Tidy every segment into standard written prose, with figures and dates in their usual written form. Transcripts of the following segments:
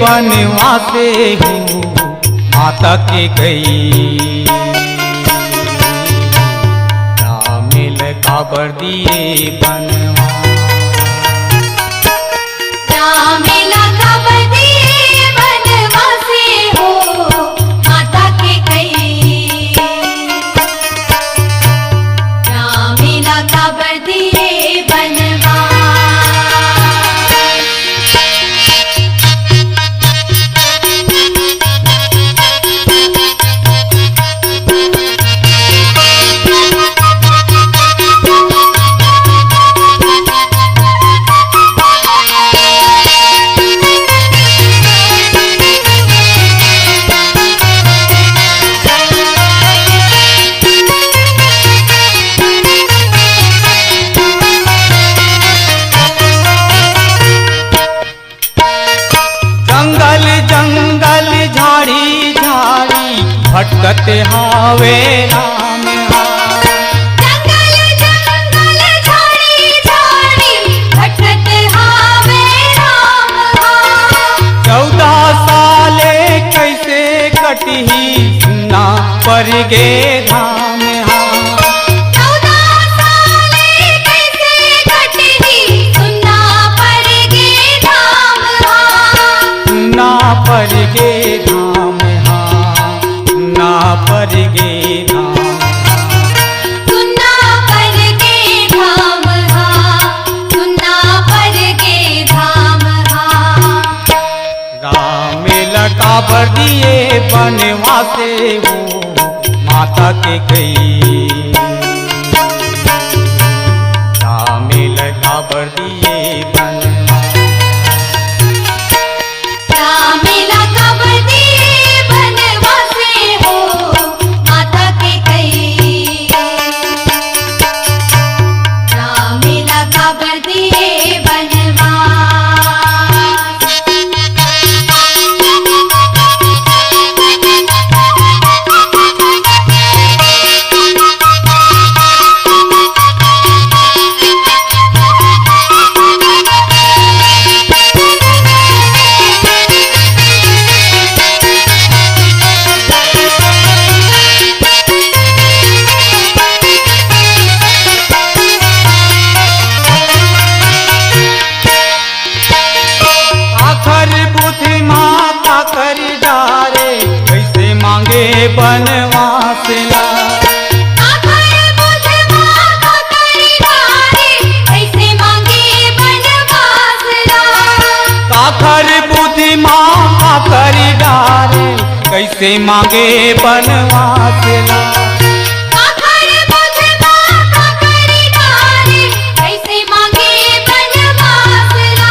बनवासे हूँ माता के गई। रामेल काबर दिए बनवा, रामेल काबर दिए बनवासे हो माता के गई। रामेल काबर दिए बनवा। भटकत हावे राम हार। जंगल जंगल झाड़ी झाड़ी भटकत हावे राम हार। 14 साले कैसे कटही सुना पर गे धाम हार। 14 साले कैसे कटही सुना पर गे धाम हार। सुना पर गे धाम पर गे धाम, सुना पर गे धाम सुना पर गे धाम। रामेल काबर दिए बनवासे हो माता के गई। रामेल काबर दिए बनवा, रामेल काबर दिए बनवासे हो माता के गई। रामेल काबर दिए बनवा। बनवास ला आखर बुध माता करी डारे कैसे मांगे बनवास ला। काखर बुद्धि माँ करी डारे कैसे मांगे बनवास ला। आखर बुध माता करी डारे कैसे मांगे बनवास ला।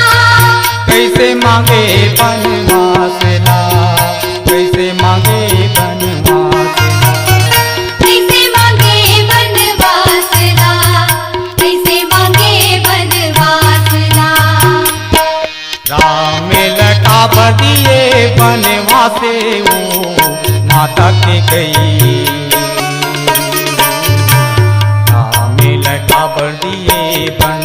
कैसे मांगे बनवास ला, कैसे मांगे बनवास ला। कैसे मांगे बनवास ला, कैसे मांगे बनवास ला। रामेल काबर दिए बनवासे हो माता के गई। रामेल काबर दिए बन